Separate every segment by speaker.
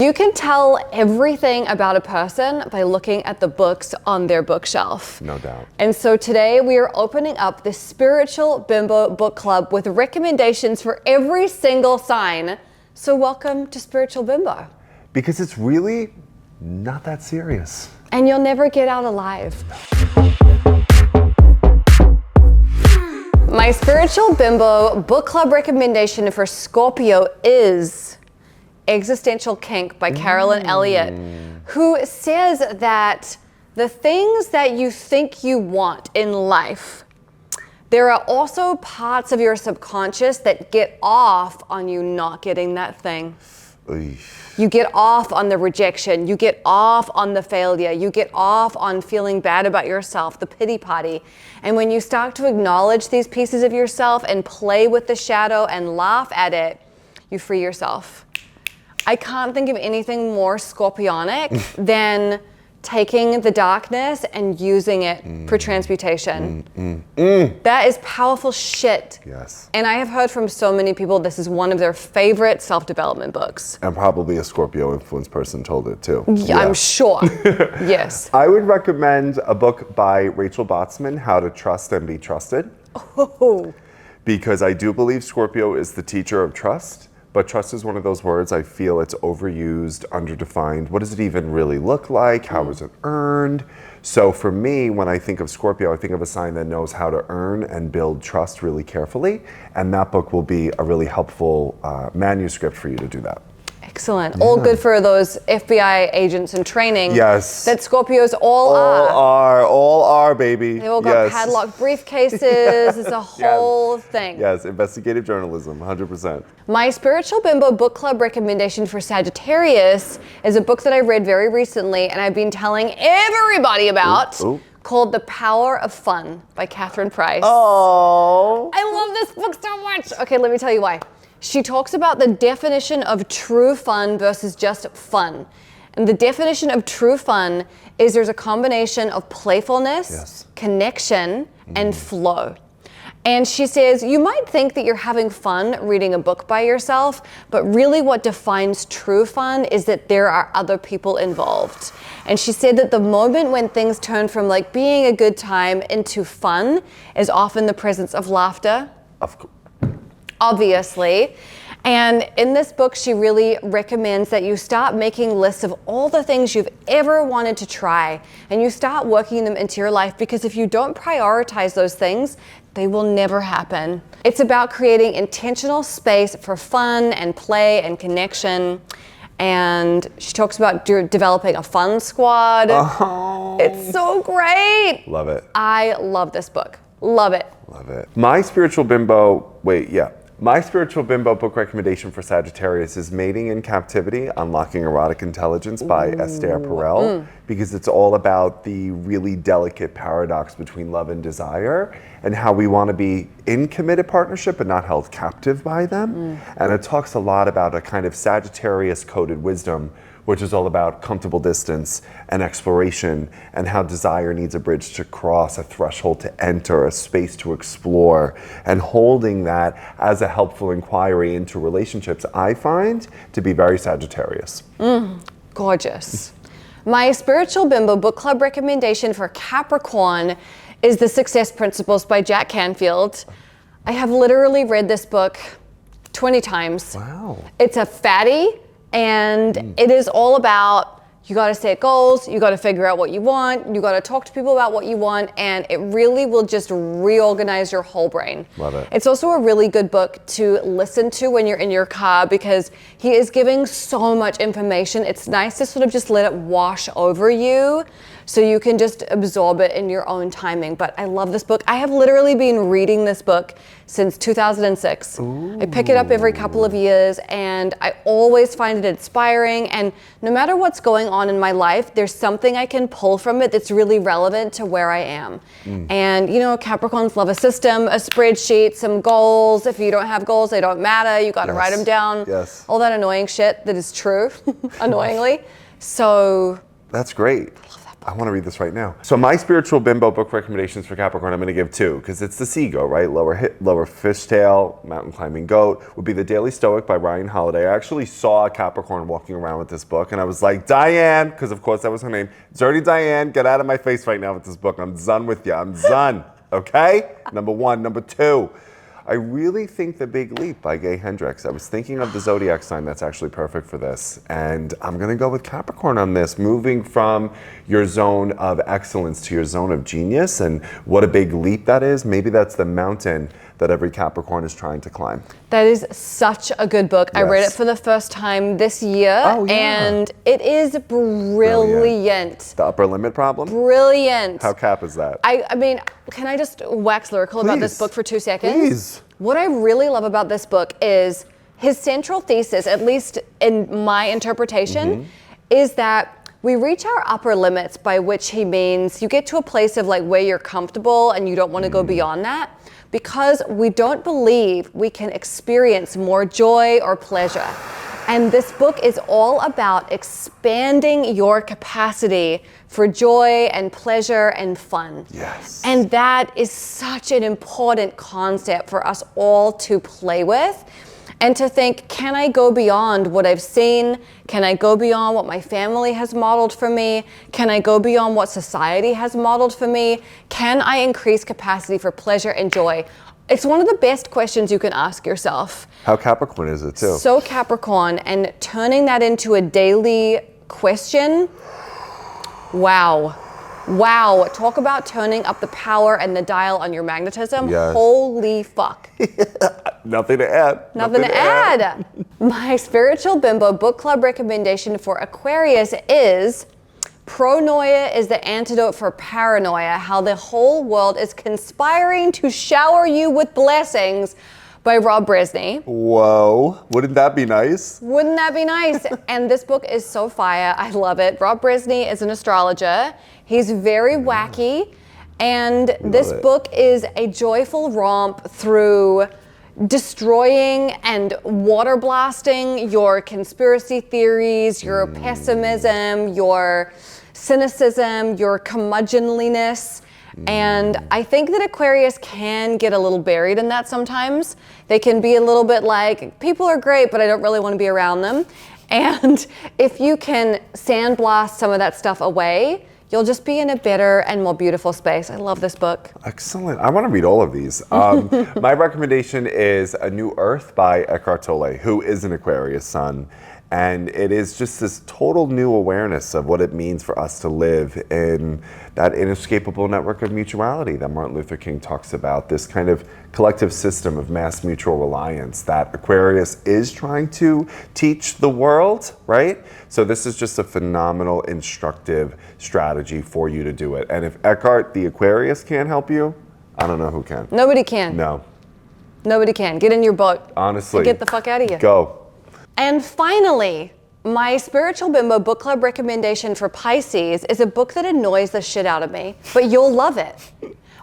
Speaker 1: You can tell everything about a person by looking at the books on their bookshelf.
Speaker 2: No doubt.
Speaker 1: And so today we are opening up the Spiritual Bimbo Book Club with recommendations for every single sign. So welcome to Spiritual Bimbo.
Speaker 2: Because it's really not that serious.
Speaker 1: And you'll never get out alive. My Spiritual Bimbo Book Club recommendation for Scorpio is Existential Kink by Carolyn Elliott, who says that the things that you think you want in life, there are also parts of your subconscious that get off on you not getting that thing. You get off on the rejection, you get off on the failure, you get off on feeling bad about yourself, the pity party. And when you start to acknowledge these pieces of yourself and play with the shadow and laugh at it, you free yourself. I can't think of anything more scorpionic than taking the darkness and using it for transmutation. That is powerful shit.
Speaker 2: Yes.
Speaker 1: And I have heard from so many people this is one of their favorite self-development books.
Speaker 2: And probably a Scorpio influenced person told it too.
Speaker 1: Yeah. I'm sure. Yes.
Speaker 2: I would recommend a book by Rachel Botsman, How to Trust and Be Trusted.
Speaker 1: Oh.
Speaker 2: Because I do believe Scorpio is the teacher of trust. But trust is one of those words I feel it's overused, underdefined. What does it even really look like? How is it earned? So for me, when I think of Scorpio, I think of a sign that knows how to earn and build trust really carefully. And that book will be a really helpful manuscript for you to do that.
Speaker 1: Excellent. Yeah. All good for those FBI agents in training.
Speaker 2: Yes.
Speaker 1: That Scorpios all are.
Speaker 2: All are, baby.
Speaker 1: They all got padlocked briefcases. It's a whole thing.
Speaker 2: Yes, investigative journalism, 100%.
Speaker 1: My Spiritual Bimbo Book Club recommendation for Sagittarius is a book that I read very recently and I've been telling everybody about. Called The Power of Fun by Catherine Price.
Speaker 2: Oh.
Speaker 1: I love this book so much. Okay, let me tell you why. She talks about the definition of true fun versus just fun. And the definition of true fun is there's a combination of playfulness, connection, and flow. And she says, you might think that you're having fun reading a book by yourself, but really what defines true fun is that there are other people involved. And she said that the moment when things turn from like being a good time into fun is often the presence of laughter.
Speaker 2: Of course.
Speaker 1: Obviously. And in this book, she really recommends that you start making lists of all the things you've ever wanted to try and you start working them into your life, because if you don't prioritize those things, they will never happen. It's about creating intentional space for fun and play and connection. And she talks about developing a fun squad.
Speaker 2: Oh.
Speaker 1: It's so great.
Speaker 2: Love it.
Speaker 1: I love this book. Love it.
Speaker 2: Love it. My Spiritual Bimbo book recommendation for Sagittarius is Mating in Captivity, Unlocking Erotic Intelligence by Esther Perel, because it's all about the really delicate paradox between love and desire and how we want to be in committed partnership but not held captive by them. And it talks a lot about a kind of Sagittarius coded wisdom, which is all about comfortable distance and exploration and how desire needs a bridge to cross, a threshold to enter, a space to explore, and holding that as a helpful inquiry into relationships, I find to be very Sagittarius.
Speaker 1: Gorgeous. My Spiritual Bimbo Book Club recommendation for Capricorn is The Success Principles by Jack Canfield. I have literally read this book 20 times.
Speaker 2: Wow.
Speaker 1: It's a fatty. And it is all about, you got to set goals, you got to figure out what you want, you got to talk to people about what you want, and it really will just reorganize your whole brain.
Speaker 2: Love it.
Speaker 1: It's also a really good book to listen to when you're in your car because he is giving so much information. It's nice to sort of just let it wash over you so you can just absorb it in your own timing. But I love this book. I have literally been reading this book since 2006. I pick it up every couple of years and I always find it inspiring, and no matter what's going on in my life, there's something I can pull from it that's really relevant to where I am. And you know, Capricorns love a system, a spreadsheet, some goals. If you don't have goals, they don't matter. You gotta write them down.
Speaker 2: Yes.
Speaker 1: All that annoying shit that is true, annoyingly. So
Speaker 2: that's great.
Speaker 1: I love that
Speaker 2: I want to read this right now. So my spiritual bimbo book recommendations for Capricorn, I'm going to give two, because it's the sea goat, right? Lower fishtail, mountain climbing goat, would be The Daily Stoic by Ryan Holiday. I actually saw a Capricorn walking around with this book, and I was like, Diane, because of course that was her name. Dirty Diane, get out of my face right now with this book. I'm done with you. I'm done. Okay? Number one. Number two, I really think The Big Leap by Gay Hendricks. I was thinking of the Zodiac sign that's actually perfect for this. And I'm going to go with Capricorn on this, moving from your zone of excellence to your zone of genius. And what a big leap that is. Maybe that's the mountain that every Capricorn is trying to climb.
Speaker 1: That is such a good book.
Speaker 2: Yes.
Speaker 1: I read it for the first time this year, and it is brilliant.
Speaker 2: The upper limit problem?
Speaker 1: Brilliant.
Speaker 2: How Cap is that?
Speaker 1: I mean, can I just wax lyrical about this
Speaker 2: Please.
Speaker 1: book for 2 seconds?
Speaker 2: Please.
Speaker 1: What I really love about this book is his central thesis, at least in my interpretation, is that we reach our upper limits, by which he means you get to a place of like where you're comfortable and you don't want to go beyond that, because we don't believe we can experience more joy or pleasure. And this book is all about expanding your capacity for joy and pleasure and fun.
Speaker 2: Yes.
Speaker 1: And that is such an important concept for us all to play with. And to think, can I go beyond what I've seen? Can I go beyond what my family has modeled for me? Can I go beyond what society has modeled for me? Can I increase capacity for pleasure and joy? It's one of the best questions you can ask yourself.
Speaker 2: How Capricorn is it too?
Speaker 1: So Capricorn, and turning that into a daily question, wow. Wow, talk about turning up the power and the dial on your magnetism.
Speaker 2: Yes.
Speaker 1: Holy fuck.
Speaker 2: Nothing to add.
Speaker 1: Nothing to add. My spiritual bimbo book club recommendation for Aquarius is Pronoia is the antidote for paranoia, how the whole world is conspiring to shower you with blessings, by Rob Bresney.
Speaker 2: Whoa, wouldn't that be nice?
Speaker 1: Wouldn't that be nice? And this book is so fire. I love it. Rob Bresney is an astrologer. He's very wacky. And this book is a joyful romp through destroying and water blasting your conspiracy theories, your pessimism, your cynicism, your curmudgeonliness. And I think that Aquarius can get a little buried in that sometimes. They can be a little bit like, people are great, but I don't really want to be around them. And if you can sandblast some of that stuff away, you'll just be in a better and more beautiful space. I love this book.
Speaker 2: Excellent. I want to read all of these. My recommendation is A New Earth by Eckhart Tolle, who is an Aquarius sun. And it is just this total new awareness of what it means for us to live in that inescapable network of mutuality that Martin Luther King talks about, this kind of collective system of mass mutual reliance that Aquarius is trying to teach the world, right? So this is just a phenomenal, instructive strategy for you to do it. And if Eckhart, the Aquarius, can't help you, I don't know who can.
Speaker 1: Nobody can.
Speaker 2: No.
Speaker 1: Nobody can. Get in your boat.
Speaker 2: Honestly.
Speaker 1: Get the fuck out of here.
Speaker 2: Go.
Speaker 1: And finally, my spiritual bimbo book club recommendation for Pisces is a book that annoys the shit out of me, but you'll love it,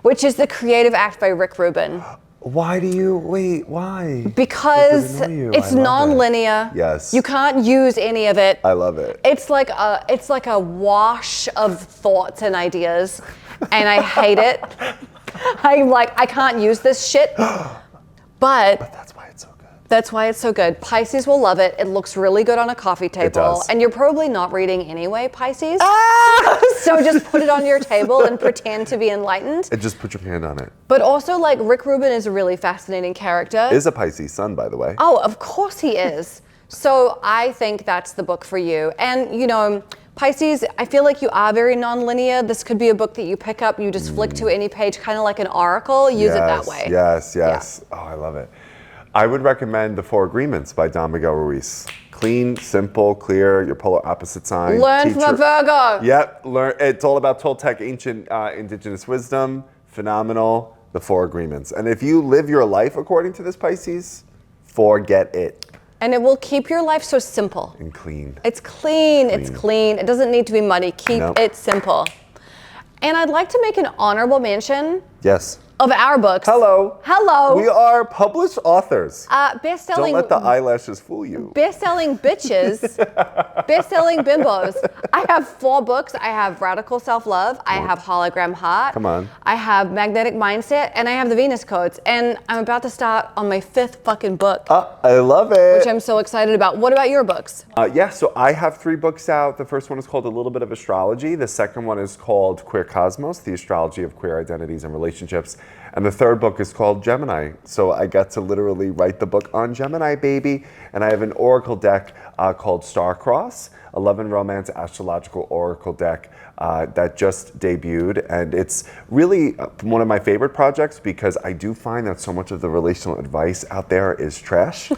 Speaker 1: which is The Creative Act by Rick Rubin.
Speaker 2: Why do you, wait, why?
Speaker 1: Because it's non-linear.
Speaker 2: Yes.
Speaker 1: You can't use any of it.
Speaker 2: I love it.
Speaker 1: It's like a wash of thoughts and ideas, and I hate it. I can't use this shit, but
Speaker 2: That's why it's so good.
Speaker 1: that's why it's so good. Pisces will love it. It looks really good on a coffee table.
Speaker 2: does.
Speaker 1: And you're probably not reading anyway, Pisces. So just put it on your table and pretend to be enlightened.
Speaker 2: And just put your hand on it.
Speaker 1: But also, like, Rick Rubin is a really fascinating character.
Speaker 2: Is a Pisces sun, by the way.
Speaker 1: Oh, of course he is. So I think that's the book for you. And, you know, Pisces, I feel like you are very non-linear. This could be a book that you pick up, you just flick to any page, kind of like an oracle. Use it that way.
Speaker 2: Yes. Oh, I love it. I would recommend The Four Agreements by Don Miguel Ruiz. Clean, simple, clear, your polar opposite sign.
Speaker 1: Learn from a Virgo.
Speaker 2: Yep, learn. It's all about Toltec ancient indigenous wisdom. Phenomenal. The Four Agreements. And if you live your life according to this, Pisces, forget it.
Speaker 1: And it will keep your life so simple.
Speaker 2: And clean.
Speaker 1: It's clean. It's clean. It doesn't need to be muddy. Keep it simple. And I'd like to make an honorable mention.
Speaker 2: Yes.
Speaker 1: of our books.
Speaker 2: Hello.
Speaker 1: Hello.
Speaker 2: We are published authors.
Speaker 1: Best-selling.
Speaker 2: Don't let the eyelashes fool you.
Speaker 1: Best-selling bitches. Best-selling bimbos. I have 4 books. I have Radical Self-Love. I have Hologram Heart.
Speaker 2: Come on.
Speaker 1: I have Magnetic Mindset, and I have the Venus Codes. And I'm about to start on my 5th fucking book.
Speaker 2: I love it.
Speaker 1: Which I'm so excited about. What about your books?
Speaker 2: Yeah, so I have 3 books out. The first one is called A Little Bit of Astrology. The second one is called Queer Cosmos, The Astrology of Queer Identities and Relationships. And the third book is called Gemini. So I got to literally write the book on Gemini, baby. And I have an oracle deck called Starcross, a love and romance astrological oracle deck that just debuted. And it's really one of my favorite projects because I do find that so much of the relational advice out there is trash.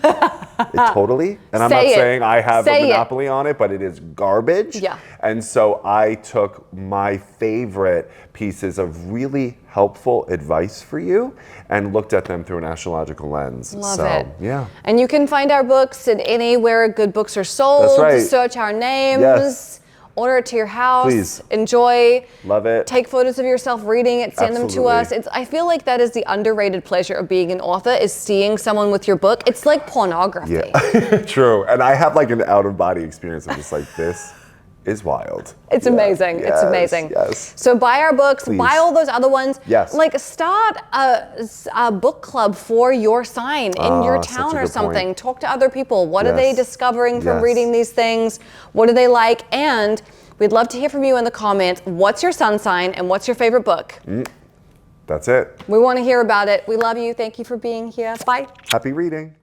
Speaker 2: Totally. And I'm not saying I have a monopoly on it, but it is garbage.
Speaker 1: Yeah.
Speaker 2: And so I took my favorite pieces of really helpful advice for you and looked at them through an astrological lens.
Speaker 1: Love it.
Speaker 2: Yeah.
Speaker 1: And you can find our books at anywhere good books are sold.
Speaker 2: That's right.
Speaker 1: Search our names.
Speaker 2: Yes.
Speaker 1: Order it to your house.
Speaker 2: Please.
Speaker 1: Enjoy.
Speaker 2: Love it.
Speaker 1: Take photos of yourself reading it. Send them to us. I feel like that is the underrated pleasure of being an author, is seeing someone with your book. It's like pornography.
Speaker 2: Yeah. True. And I have like an out-of-body experience. I'm just like, this is wild.
Speaker 1: It's amazing.
Speaker 2: Yes,
Speaker 1: it's amazing.
Speaker 2: Yes.
Speaker 1: So buy our books,
Speaker 2: Please.
Speaker 1: buy all those other ones.
Speaker 2: Yes.
Speaker 1: Like start a book club for your sign in your town or something.
Speaker 2: Point.
Speaker 1: Talk to other people. What are they discovering from
Speaker 2: Yes.
Speaker 1: reading these things? What do they like? And we'd love to hear from you in the comments. What's your sun sign and what's your favorite book?
Speaker 2: That's it.
Speaker 1: We want to hear about it. We love you. Thank you for being here. Bye.
Speaker 2: Happy reading.